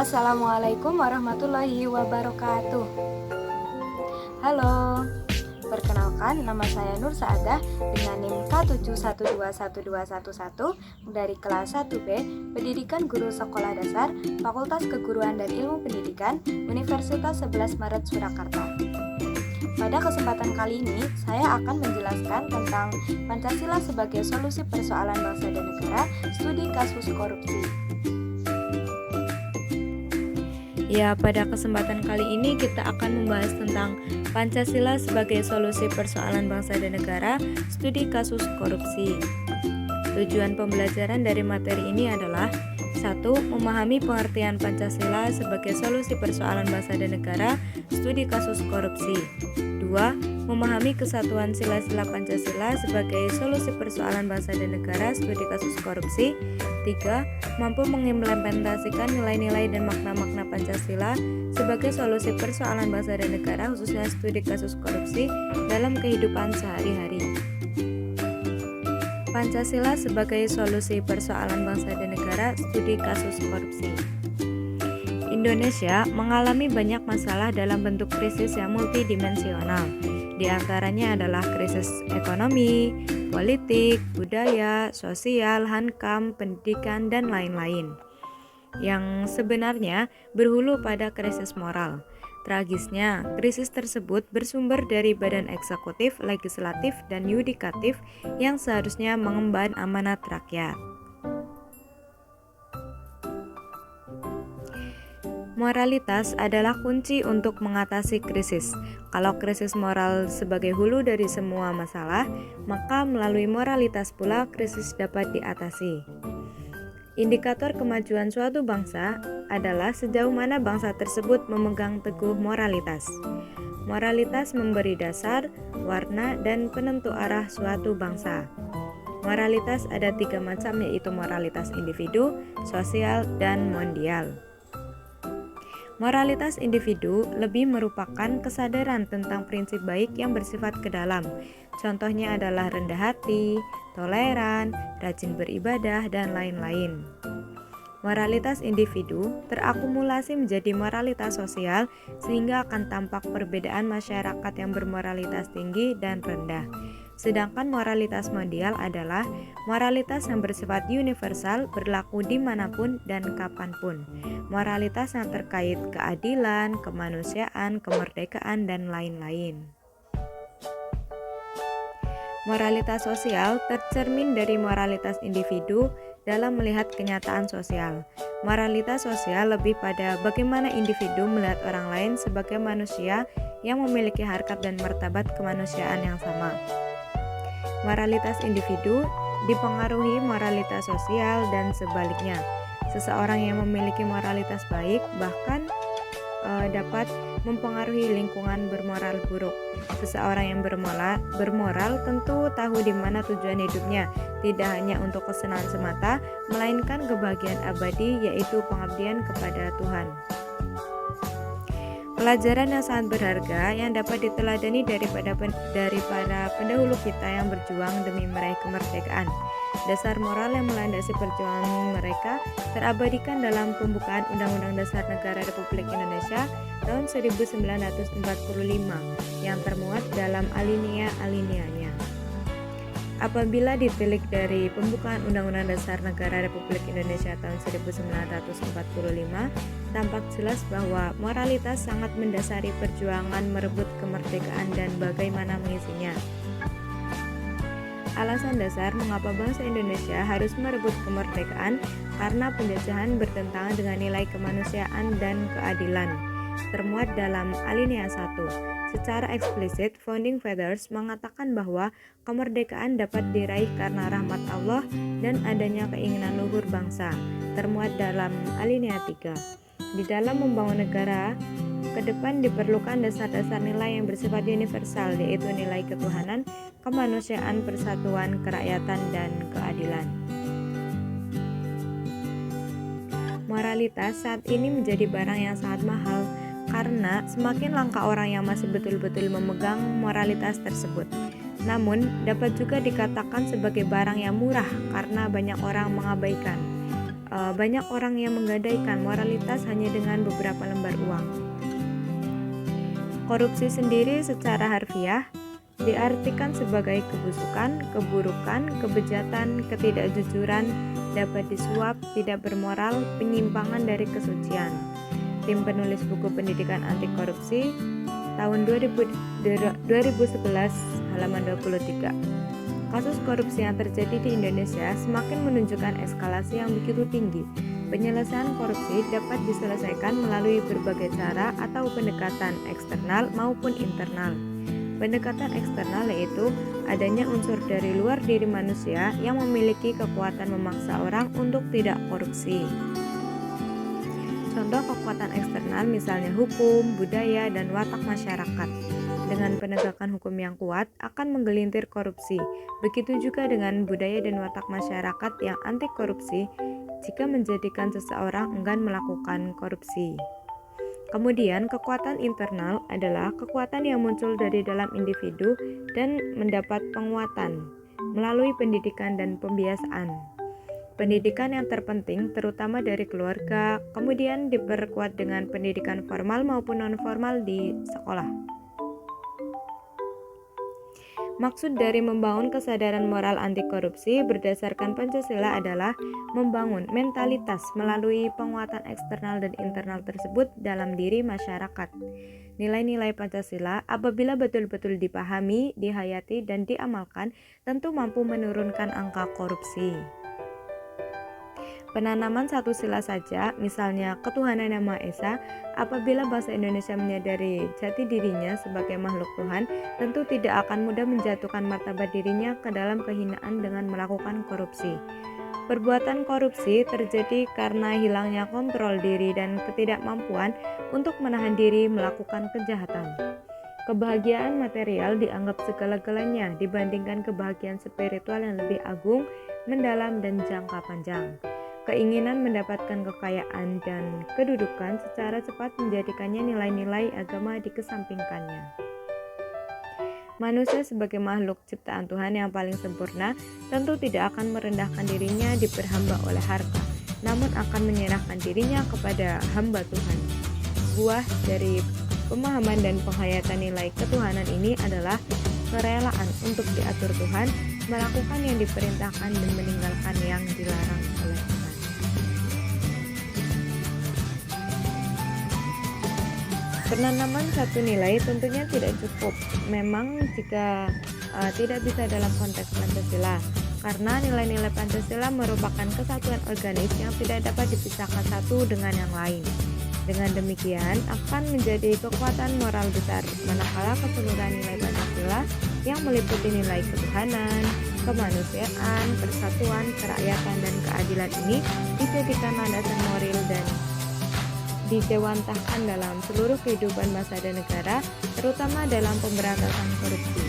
Assalamualaikum warahmatullahi wabarakatuh. Halo, perkenalkan nama saya Nur Saadah dengan NIM K71212111 dari kelas 1B Pendidikan Guru Sekolah Dasar Fakultas Keguruan dan Ilmu Pendidikan Universitas 11 Maret Surakarta. Pada kesempatan kali ini, saya akan menjelaskan tentang Pancasila sebagai solusi persoalan bangsa dan negara, studi kasus korupsi. Ya, pada kesempatan kali ini kita akan membahas tentang Pancasila sebagai solusi persoalan bangsa dan negara, studi kasus korupsi. Tujuan pembelajaran dari materi ini adalah 1. Memahami pengertian Pancasila sebagai solusi persoalan bangsa dan negara, studi kasus korupsi. 2. Memahami kesatuan sila-sila Pancasila sebagai solusi persoalan bangsa dan negara, studi kasus korupsi. 3. Mampu mengimplementasikan nilai-nilai dan makna-makna Pancasila sebagai solusi persoalan bangsa dan negara, khususnya studi kasus korupsi dalam kehidupan sehari-hari. Pancasila sebagai solusi persoalan bangsa dan negara, studi kasus korupsi. Indonesia mengalami banyak masalah dalam bentuk krisis yang multidimensional. Di antaranya adalah krisis ekonomi, politik, budaya, sosial, hankam, pendidikan, dan lain-lain, yang sebenarnya berhulu pada krisis moral. Tragisnya, krisis tersebut bersumber dari badan eksekutif, legislatif, dan yudikatif yang seharusnya mengemban amanat rakyat. Moralitas adalah kunci untuk mengatasi krisis. Kalau krisis moral sebagai hulu dari semua masalah, maka melalui moralitas pula krisis dapat diatasi. Indikator kemajuan suatu bangsa adalah sejauh mana bangsa tersebut memegang teguh moralitas. Moralitas memberi dasar, warna, dan penentu arah suatu bangsa. Moralitas ada 3 macam, yaitu moralitas individu, sosial, dan mondial. Moralitas individu lebih merupakan kesadaran tentang prinsip baik yang bersifat kedalam. Contohnya adalah rendah hati, toleran, rajin beribadah, dan lain-lain. Moralitas individu terakumulasi menjadi moralitas sosial sehingga akan tampak perbedaan masyarakat yang bermoralitas tinggi dan rendah. Sedangkan moralitas mondial adalah moralitas yang bersifat universal, berlaku dimanapun dan kapanpun. Moralitas yang terkait keadilan, kemanusiaan, kemerdekaan, dan lain-lain. Moralitas sosial tercermin dari moralitas individu dalam melihat kenyataan sosial. Moralitas sosial lebih pada bagaimana individu melihat orang lain sebagai manusia yang memiliki harkat dan martabat kemanusiaan yang sama. Moralitas individu dipengaruhi moralitas sosial dan sebaliknya. Seseorang yang memiliki moralitas baik bahkan dapat mempengaruhi lingkungan bermoral buruk. Seseorang yang bermoral tentu tahu di mana tujuan hidupnya, tidak hanya untuk kesenangan semata, melainkan kebahagiaan abadi, yaitu pengabdian kepada Tuhan. Pelajaran yang sangat berharga yang dapat diteladani daripada pendahulu kita yang berjuang demi meraih kemerdekaan. Dasar moral yang melandasi perjuangan mereka terabadikan dalam pembukaan Undang-Undang Dasar Negara Republik Indonesia tahun 1945 yang termuat dalam alinea-alineanya. Apabila ditilik dari pembukaan Undang-Undang Dasar Negara Republik Indonesia tahun 1945, tampak jelas bahwa moralitas sangat mendasari perjuangan merebut kemerdekaan dan bagaimana mengisinya. Alasan dasar mengapa bangsa Indonesia harus merebut kemerdekaan karena penjajahan bertentangan dengan nilai kemanusiaan dan keadilan, termuat dalam alinea 1. Secara eksplisit, Founding Fathers mengatakan bahwa kemerdekaan dapat diraih karena rahmat Allah dan adanya keinginan luhur bangsa, termuat dalam alinea 3. Di dalam membangun negara, ke depan diperlukan dasar-dasar nilai yang bersifat universal, yaitu nilai ketuhanan, kemanusiaan, persatuan, kerakyatan, dan keadilan. Moralitas saat ini menjadi barang yang sangat mahal, karena semakin langka orang yang masih betul-betul memegang moralitas tersebut. Namun, dapat juga dikatakan sebagai barang yang murah karena banyak orang mengabaikan. banyak orang yang menggadaikan moralitas hanya dengan beberapa lembar uang. Korupsi sendiri secara harfiah diartikan sebagai kebusukan, keburukan, kebejatan, ketidakjujuran, dapat disuap, tidak bermoral, penyimpangan dari kesucian. Tim penulis buku pendidikan anti korupsi tahun 2011 halaman 23. Kasus korupsi yang terjadi di Indonesia semakin menunjukkan eskalasi yang begitu tinggi. Penyelesaian korupsi dapat diselesaikan melalui berbagai cara atau pendekatan eksternal maupun internal. Pendekatan eksternal yaitu adanya unsur dari luar diri manusia yang memiliki kekuatan memaksa orang untuk tidak korupsi. Contoh kekuatan eksternal misalnya hukum, budaya, dan watak masyarakat. Dengan penegakan hukum yang kuat akan menggelintir korupsi. Begitu juga dengan budaya dan watak masyarakat yang anti korupsi jika menjadikan seseorang enggan melakukan korupsi. Kemudian kekuatan internal adalah kekuatan yang muncul dari dalam individu dan mendapat penguatan melalui pendidikan dan pembiasaan. Pendidikan yang terpenting terutama dari keluarga, kemudian diperkuat dengan pendidikan formal maupun non-formal di sekolah. Maksud dari membangun kesadaran moral anti korupsi berdasarkan Pancasila adalah membangun mentalitas melalui penguatan eksternal dan internal tersebut dalam diri masyarakat. Nilai-nilai Pancasila apabila betul-betul dipahami, dihayati, dan diamalkan tentu mampu menurunkan angka korupsi. Penanaman satu sila saja, misalnya ketuhanan Yang Maha Esa, apabila bangsa Indonesia menyadari jati dirinya sebagai makhluk Tuhan, tentu tidak akan mudah menjatuhkan martabat dirinya ke dalam kehinaan dengan melakukan korupsi. Perbuatan korupsi terjadi karena hilangnya kontrol diri dan ketidakmampuan untuk menahan diri melakukan kejahatan. Kebahagiaan material dianggap segala-galanya dibandingkan kebahagiaan spiritual yang lebih agung, mendalam, dan jangka panjang. Keinginan mendapatkan kekayaan dan kedudukan secara cepat menjadikannya nilai-nilai agama dikesampingkannya. Manusia sebagai makhluk ciptaan Tuhan yang paling sempurna tentu tidak akan merendahkan dirinya diperhamba oleh harta, namun akan menyerahkan dirinya kepada hamba Tuhan. Buah dari pemahaman dan penghayatan nilai ketuhanan ini adalah kerelaan untuk diatur Tuhan, melakukan yang diperintahkan dan meninggalkan yang dilarang oleh Tuhan. Penanaman satu nilai tentunya tidak cukup, memang jika tidak bisa dalam konteks Pancasila, karena nilai-nilai Pancasila merupakan kesatuan organik yang tidak dapat dipisahkan satu dengan yang lain. Dengan demikian akan menjadi kekuatan moral besar, manakala keseluruhan nilai Pancasila yang meliputi nilai ketuhanan, kemanusiaan, persatuan, kerakyatan, dan keadilan ini dijadikan landasan moral dan dijewantahkan dalam seluruh kehidupan bangsa dan negara, terutama dalam pemberantasan korupsi.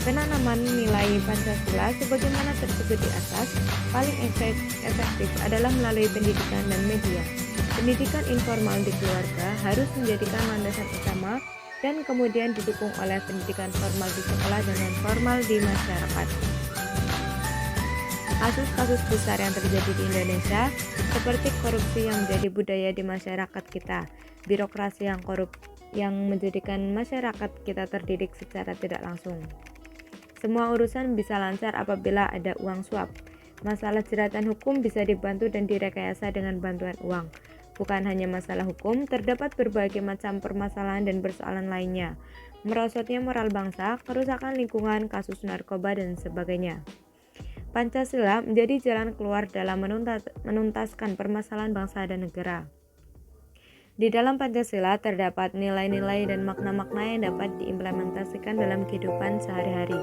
Penanaman nilai Pancasila sebagaimana tersebut di atas paling efektif adalah melalui pendidikan dan media. Pendidikan informal di keluarga harus menjadikan landasan utama dan kemudian didukung oleh pendidikan formal di sekolah dan non formal di masyarakat. Kasus-kasus besar yang terjadi di Indonesia seperti korupsi yang menjadi budaya di masyarakat kita, birokrasi yang korup yang menjadikan masyarakat kita terdidik secara tidak langsung. Semua urusan bisa lancar apabila ada uang suap. Masalah jeratan hukum bisa dibantu dan direkayasa dengan bantuan uang. Bukan hanya masalah hukum, terdapat berbagai macam permasalahan dan persoalan lainnya. Merosotnya moral bangsa, kerusakan lingkungan, kasus narkoba, dan sebagainya. Pancasila menjadi jalan keluar dalam menuntaskan permasalahan bangsa dan negara. Di dalam Pancasila terdapat nilai-nilai dan makna-makna yang dapat diimplementasikan dalam kehidupan sehari-hari.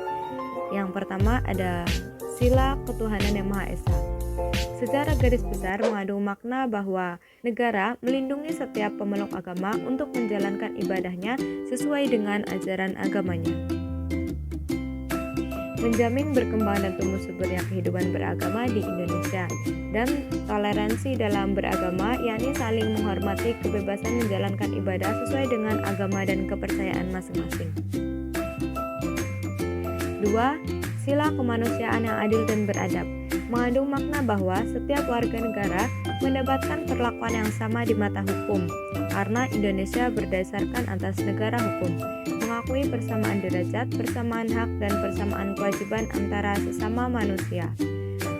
Yang pertama ada sila ketuhanan Yang Maha Esa. Secara garis besar mengandung makna bahwa negara melindungi setiap pemeluk agama untuk menjalankan ibadahnya sesuai dengan ajaran agamanya. Menjamin berkembang dan tumbuh suburnya kehidupan beragama di Indonesia, dan toleransi dalam beragama, yakni saling menghormati kebebasan menjalankan ibadah sesuai dengan agama dan kepercayaan masing-masing. 2. Sila kemanusiaan yang adil dan beradab. mengandung makna bahwa setiap warga negara mendapatkan perlakuan yang sama di mata hukum, karena Indonesia berdasarkan atas negara hukum, mengakui persamaan derajat, persamaan hak, dan persamaan kewajiban antara sesama manusia,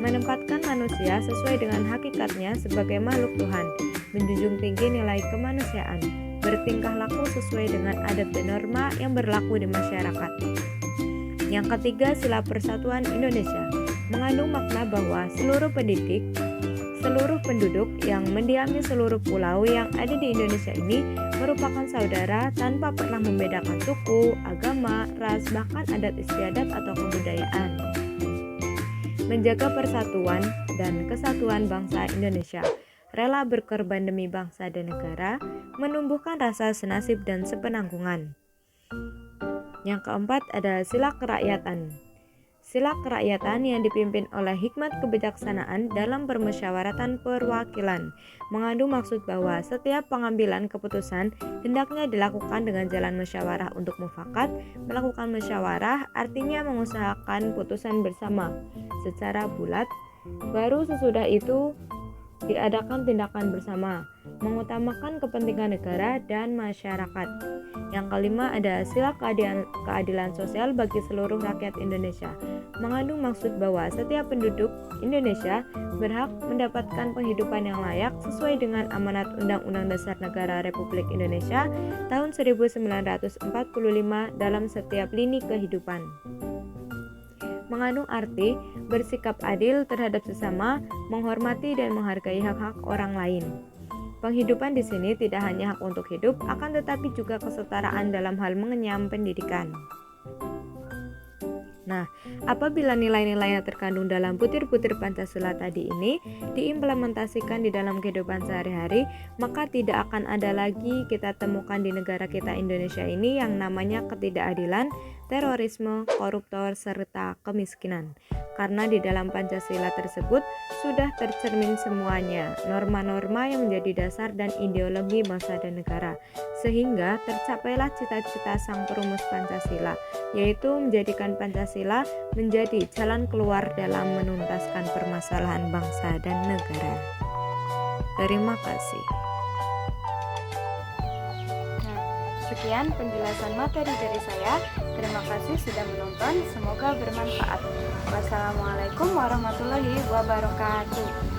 menempatkan manusia sesuai dengan hakikatnya sebagai makhluk Tuhan, menjunjung tinggi nilai kemanusiaan, bertingkah laku sesuai dengan adat dan norma yang berlaku di masyarakat. Yang ketiga, sila persatuan Indonesia, mengandung makna bahwa seluruh penduduk yang mendiami seluruh pulau yang ada di Indonesia ini merupakan saudara tanpa pernah membedakan suku, agama, ras, bahkan adat istiadat atau kebudayaan. Menjaga persatuan dan kesatuan bangsa Indonesia, rela berkorban demi bangsa dan negara, menumbuhkan rasa senasib dan sepenanggungan. Yang keempat ada sila kerakyatan. Sila kerakyatan yang dipimpin oleh hikmat kebijaksanaan dalam permusyawaratan perwakilan, mengandung maksud bahwa setiap pengambilan keputusan hendaknya dilakukan dengan jalan musyawarah untuk mufakat. Melakukan musyawarah artinya mengusahakan putusan bersama secara bulat, baru sesudah itu diadakan tindakan bersama, mengutamakan kepentingan negara dan masyarakat. Yang kelima ada sila keadilan sosial bagi seluruh rakyat Indonesia, mengandung maksud bahwa setiap penduduk Indonesia berhak mendapatkan penghidupan yang layak sesuai dengan amanat Undang-Undang Dasar Negara Republik Indonesia tahun 1945 dalam setiap lini kehidupan. Mengandung arti bersikap adil terhadap sesama, menghormati dan menghargai hak-hak orang lain. Penghidupan di sini tidak hanya hak untuk hidup, akan tetapi juga kesetaraan dalam hal mengenyam pendidikan. Nah, apabila nilai-nilai yang terkandung dalam butir-butir Pancasila tadi ini diimplementasikan di dalam kehidupan sehari-hari, maka tidak akan ada lagi kita temukan di negara kita Indonesia ini yang namanya ketidakadilan, terorisme, koruptor, serta kemiskinan. Karena di dalam Pancasila tersebut sudah tercermin semuanya, norma-norma yang menjadi dasar dan ideologi bangsa dan negara, sehingga tercapailah cita-cita sang perumus Pancasila, yaitu menjadikan Pancasila menjadi jalan keluar dalam menuntaskan permasalahan bangsa dan negara. Terima kasih. Sekian penjelasan materi dari saya. Terima kasih sudah menonton. Semoga bermanfaat. Wassalamualaikum warahmatullahi wabarakatuh.